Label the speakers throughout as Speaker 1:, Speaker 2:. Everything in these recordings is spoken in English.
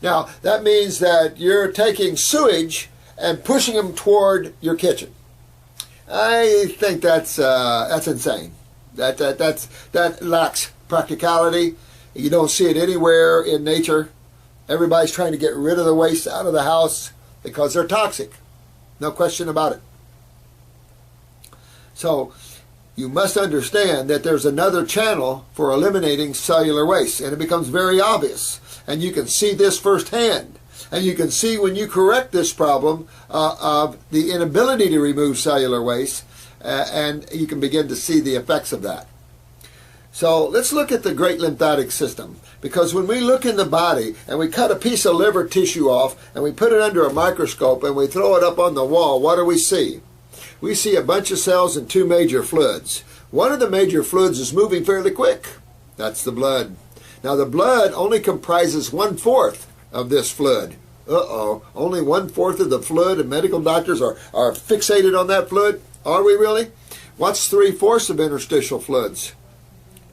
Speaker 1: Now, that means that you're taking sewage and pushing them toward your kitchen. I think that's insane. That lacks practicality. You don't see it anywhere in nature. Everybody's trying to get rid of the waste out of the house because they're toxic. No question about it. So you must understand that there's another channel for eliminating cellular waste, and it becomes very obvious. And you can see this firsthand. And you can see when you correct this problem of the inability to remove cellular waste, and you can begin to see the effects of that. So let's look at the great lymphatic system, because when we look in the body and we cut a piece of liver tissue off and we put it under a microscope and we throw it up on the wall, what do we see? We see a bunch of cells and two major fluids. One of the major fluids is moving fairly quick. That's the blood. Now the blood only comprises 1/4 of this fluid. Only 1/4 of the fluid, and medical doctors are fixated on that fluid? Are we really? What's 3/4 of interstitial fluids?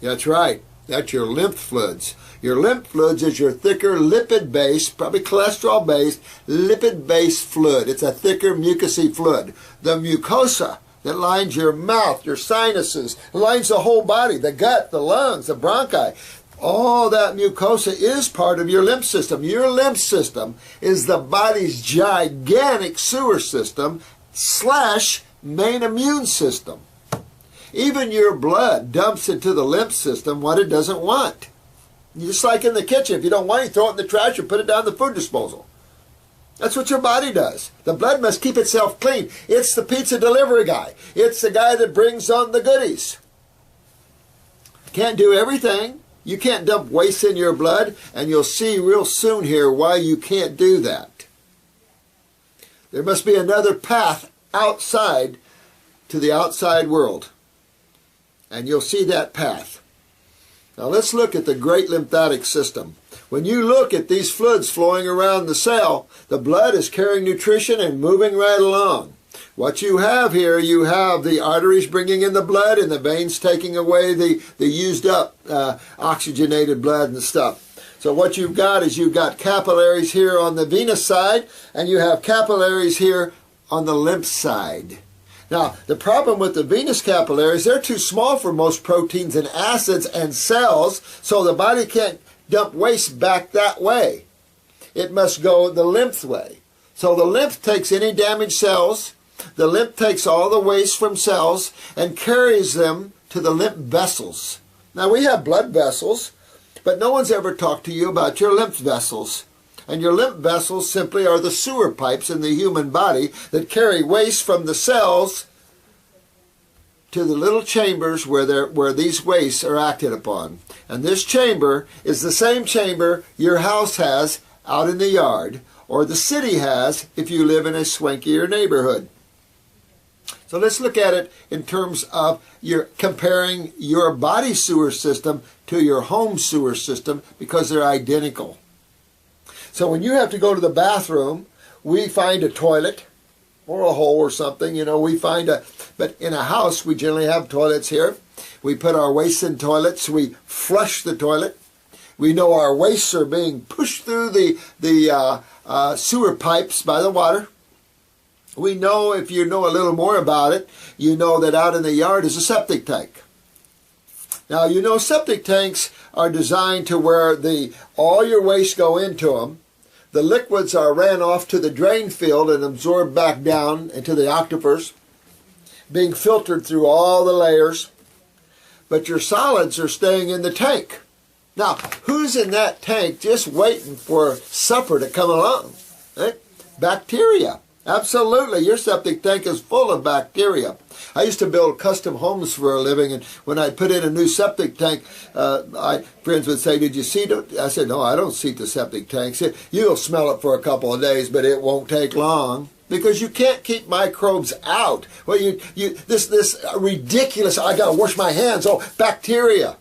Speaker 1: That's right. That's your lymph fluids. Your lymph fluids is your thicker lipid-based, probably cholesterol-based, lipid-based fluid. It's a thicker mucousy fluid. The mucosa that lines your mouth, your sinuses, lines the whole body, the gut, the lungs, the bronchi. All that mucosa is part of your lymph system. Your lymph system is the body's gigantic sewer system / main immune system. Even your blood dumps into the lymph system what it doesn't want. Just like in the kitchen, if you don't want it, throw it in the trash or put it down the food disposal. That's what your body does. The blood must keep itself clean. It's the pizza delivery guy. It's the guy that brings on the goodies. Can't do everything. You can't dump waste in your blood, and you'll see real soon here why you can't do that. There must be another path outside to the outside world. And you'll see that path. Now let's look at the great lymphatic system. When you look at these fluids flowing around the cell, the blood is carrying nutrition and moving right along. What you have here, you have the arteries bringing in the blood and the veins taking away the used up oxygenated blood and stuff. So what you've got is you've got capillaries here on the venous side, and you have capillaries here on the lymph side. Now, the problem with the venous capillaries, they're too small for most proteins and acids and cells, so the body can't dump waste back that way. It must go the lymph way. So the lymph takes any damaged cells, the lymph takes all the waste from cells and carries them to the lymph vessels. Now, we have blood vessels, but no one's ever talked to you about your lymph vessels. And your lymph vessels simply are the sewer pipes in the human body that carry waste from the cells to the little chambers where these wastes are acted upon. And this chamber is the same chamber your house has out in the yard, or the city has if you live in a swankier neighborhood. So let's look at it in terms of comparing your body sewer system to your home sewer system, because they're identical. So when you have to go to the bathroom, we find a toilet or a hole or something, but in a house we generally have toilets here. We put our waste in toilets, we flush the toilet. We know our wastes are being pushed through the sewer pipes by the water. We know, if you know a little more about it, you know that out in the yard is a septic tank. Now, septic tanks are designed to where all your waste go into them. The liquids are ran off to the drain field and absorbed back down into the aquifers, being filtered through all the layers. But your solids are staying in the tank. Now, who's in that tank just waiting for supper to come along? Bacteria. Absolutely. Your septic tank is full of bacteria. I used to build custom homes for a living, and when I put in a new septic tank, friends would say, "Did you seat it?" I said, "No, I don't seat the septic tanks. You'll smell it for a couple of days, but it won't take long." Because you can't keep microbes out. Well, this ridiculous, I got to wash my hands. Oh, bacteria.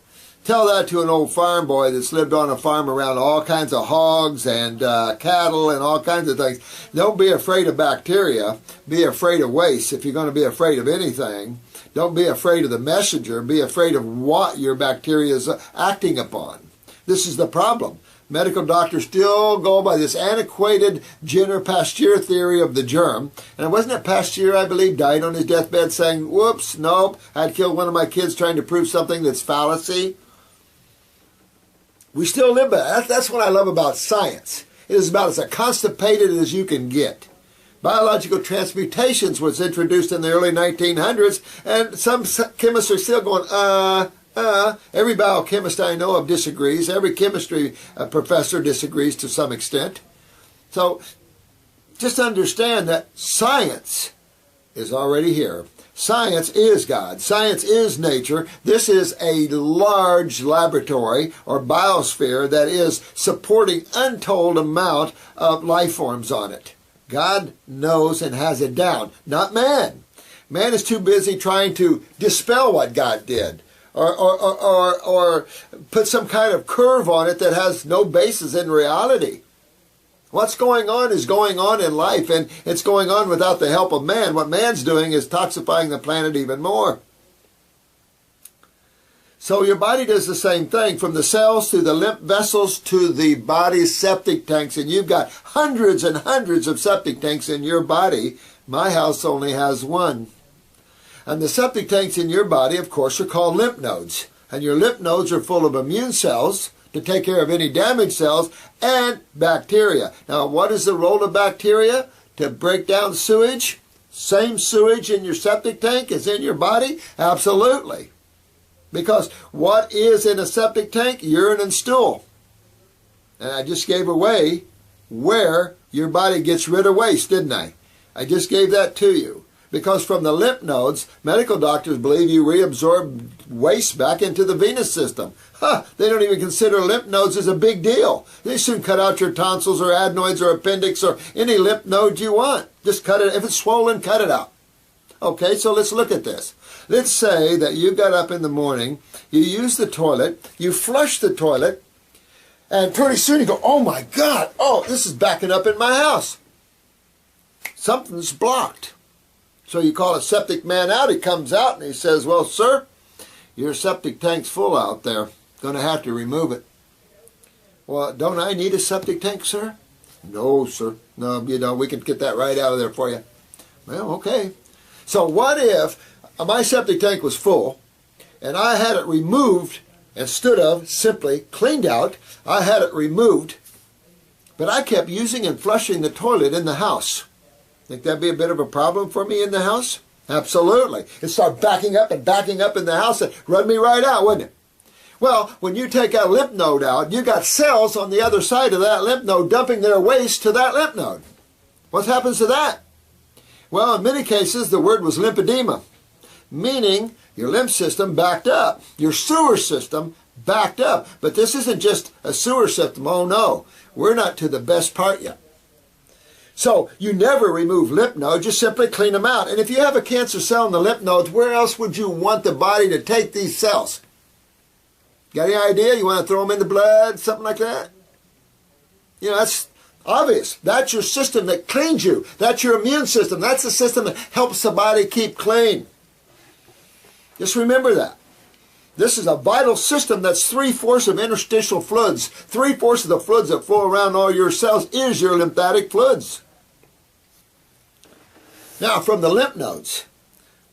Speaker 1: Tell that to an old farm boy that's lived on a farm around all kinds of hogs and cattle and all kinds of things. Don't be afraid of bacteria. Be afraid of waste. If you're going to be afraid of anything, don't be afraid of the messenger. Be afraid of what your bacteria is acting upon. This is the problem. medical doctors still go by this antiquated Jenner-Pasteur theory of the germ. And wasn't it Pasteur, I believe, died on his deathbed saying, whoops, nope, I'd killed one of my kids trying to prove something that's fallacy? We still live by that. That's what I love about science. It is about as constipated as you can get. Biological transmutations was introduced in the early 1900s, and some chemists are still going, Every biochemist I know of disagrees. Every chemistry professor disagrees to some extent. So just understand that science is already here. Science is God. Science is nature. This is a large laboratory or biosphere that is supporting untold amount of life forms on it. God knows and has it down, not man. Man is too busy trying to dispel what God did or put some kind of curve on it that has no basis in reality. What's going on is going on in life, and it's going on without the help of man. What man's doing is toxifying the planet even more. So your body does the same thing, from the cells to the lymph vessels to the body's septic tanks, and you've got hundreds and hundreds of septic tanks in your body. My house only has one. And the septic tanks in your body, of course, are called lymph nodes. And your lymph nodes are full of immune cells to take care of any damaged cells and bacteria. Now, what is the role of bacteria? To break down sewage? Same sewage in your septic tank as in your body? Absolutely. Because what is in a septic tank? Urine and stool. And I just gave away where your body gets rid of waste, didn't I? I just gave that to you. Because from the lymph nodes, medical doctors believe you reabsorb waste back into the venous system. They don't even consider lymph nodes as a big deal. They soon cut out your tonsils or adenoids or appendix or any lymph node you want. Just cut it. If it's swollen, cut it out. Okay, so let's look at this. Let's say that you got up in the morning, you use the toilet, you flush the toilet, and pretty soon you go, oh my God, this is backing up in my house. Something's blocked. So you call a septic man out. He comes out and he says, well, sir, your septic tank's full out there. Going to have to remove it. Well, don't I need a septic tank, sir? No, sir. No, we can get that right out of there for you. Well, okay. So what if my septic tank was full and I had it removed instead of simply cleaned out? I had it removed, but I kept using and flushing the toilet in the house. Think that'd be a bit of a problem for me in the house? Absolutely. It'd start backing up in the house and run me right out, wouldn't it? Well, when you take a lymph node out, you got cells on the other side of that lymph node dumping their waste to that lymph node. What happens to that? Well, in many cases, the word was lymphedema, meaning your lymph system backed up, your sewer system backed up. But this isn't just a sewer system. Oh, no. We're not to the best part yet. So you never remove lymph nodes, just simply clean them out. And if you have a cancer cell in the lymph nodes, where else would you want the body to take these cells? Got any idea? You want to throw them in the blood, something like that? That's obvious. That's your system that cleans you. That's your immune system. That's the system that helps the body keep clean. Just remember that. This is a vital system that's 3/4 of interstitial fluids. 3/4 of the fluids that flow around all your cells is your lymphatic fluids. Now, from the lymph nodes,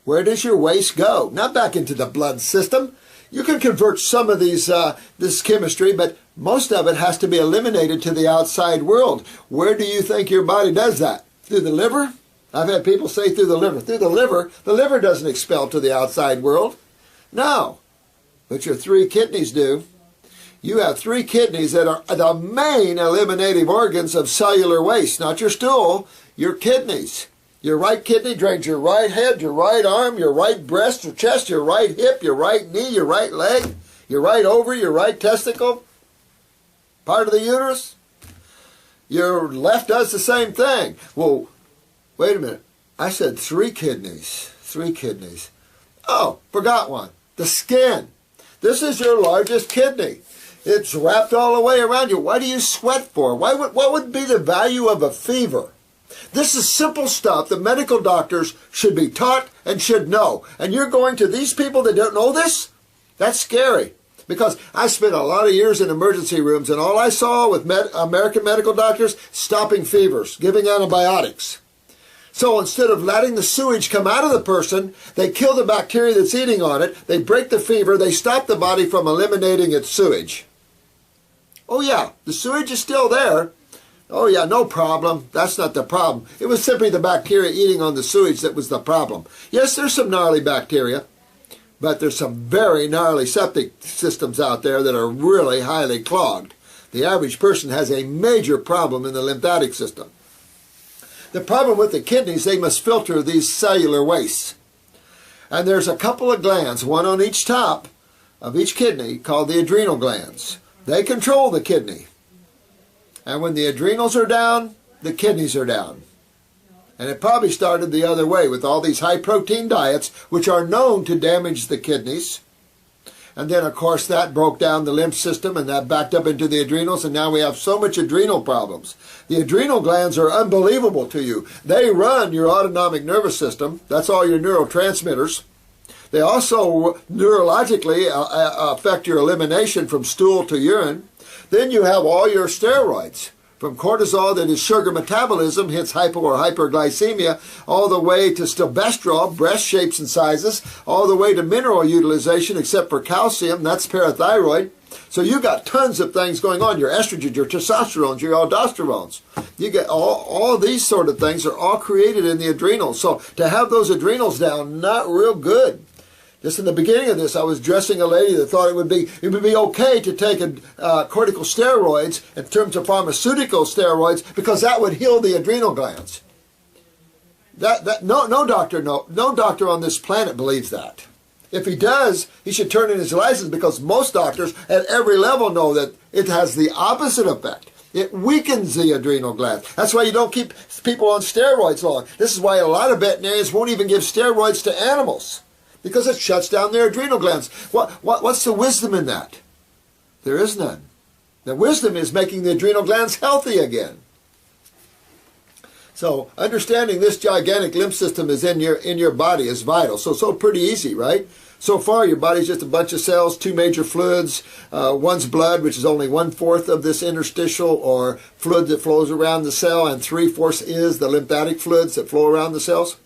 Speaker 1: where does your waste go? Not back into the blood system. You can convert some of this chemistry, but most of it has to be eliminated to the outside world. Where do you think your body does that? Through the liver? I've had people say through the liver. Through the liver doesn't expel to the outside world. No. But your 3 kidneys do. You have 3 kidneys that are the main eliminative organs of cellular waste, not your stool, your kidneys. Your right kidney drains your right head, your right arm, your right breast, your chest, your right hip, your right knee, your right leg, your right ovary, your right testicle, part of the uterus. Your left does the same thing. Well, wait a minute. I said 3 kidneys. 3 kidneys. Oh, forgot one. The skin. This is your largest kidney. It's wrapped all the way around you. Why do you sweat for? What would be the value of a fever? This is simple stuff that medical doctors should be taught and should know. And you're going to these people that don't know this? That's scary. Because I spent a lot of years in emergency rooms, and all I saw with American medical doctors, stopping fevers, giving antibiotics. So instead of letting the sewage come out of the person, they kill the bacteria that's eating on it, they break the fever, they stop the body from eliminating its sewage. Oh yeah, the sewage is still there. Oh yeah, no problem. That's not the problem. It was simply the bacteria eating on the sewage that was the problem. Yes, there's some gnarly bacteria, but there's some very gnarly septic systems out there that are really highly clogged. The average person has a major problem in the lymphatic system. The problem with the kidneys, they must filter these cellular wastes. And there's a couple of glands, one on each top of each kidney, called the adrenal glands. They control the kidney. And when the adrenals are down, the kidneys are down. And it probably started the other way with all these high-protein diets, which are known to damage the kidneys. And then, of course, that broke down the lymph system, and that backed up into the adrenals, and now we have so much adrenal problems. The adrenal glands are unbelievable to you. They run your autonomic nervous system. That's all your neurotransmitters. They also neurologically affect your elimination from stool to urine. Then you have all your steroids, from cortisol, that is sugar metabolism, hence hypo or hyperglycemia, all the way to stilbestrol, breast shapes and sizes, all the way to mineral utilization, except for calcium, that's parathyroid. So you got tons of things going on, your estrogens, your testosterones, your aldosterones. You get all these sort of things are all created in the adrenals. So to have those adrenals down, not real good. Just in the beginning of this, I was dressing a lady that thought it would be okay to take corticosteroids in terms of pharmaceutical steroids because that would heal the adrenal glands. No doctor on this planet believes that. If he does, he should turn in his license, because most doctors at every level know that it has the opposite effect. It weakens the adrenal glands. That's why you don't keep people on steroids long. This is why a lot of veterinarians won't even give steroids to animals, because it shuts down their adrenal glands. What's the wisdom in that? There is none. The wisdom is making the adrenal glands healthy again. So understanding this gigantic lymph system is in your body is vital. So pretty easy, right? So far, your body's just a bunch of cells, two major fluids. One's blood, which is only 1/4 of this interstitial or fluid that flows around the cell, and 3/4 is the lymphatic fluids that flow around the cells.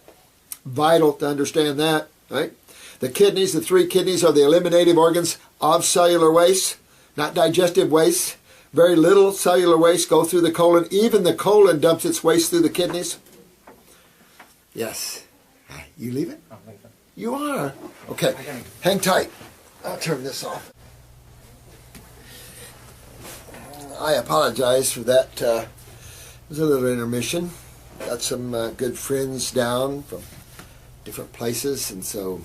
Speaker 1: Vital to understand that, right? The kidneys, the 3 kidneys, are the eliminative organs of cellular waste, not digestive waste. Very little cellular waste go through the colon. Even the colon dumps its waste through the kidneys. Yes. You leaving? I'm leaving. You are? Okay. Hang tight. I'll turn this off. I apologize for that. It was a little intermission. Got some good friends down from different places, and so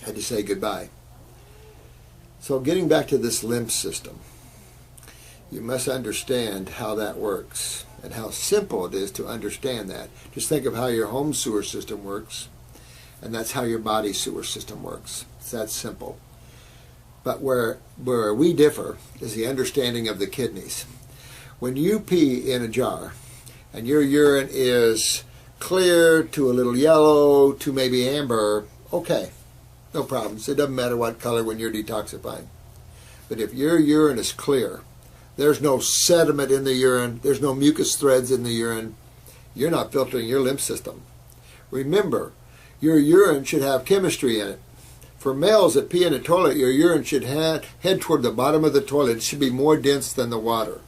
Speaker 1: had to say goodbye. So getting back to this lymph system, you must understand how that works and how simple it is to understand that. Just think of how your home sewer system works, and that's how your body sewer system works. It's that simple. But where we differ is the understanding of the kidneys. When you pee in a jar and your urine is clear to a little yellow to maybe amber, okay, no problems. It doesn't matter what color when you're detoxifying. But if your urine is clear, there's no sediment in the urine, there's no mucus threads in the urine, you're not filtering your lymph system. Remember, your urine should have chemistry in it. For males that pee in a toilet, your urine should head toward the bottom of the toilet. It should be more dense than the water.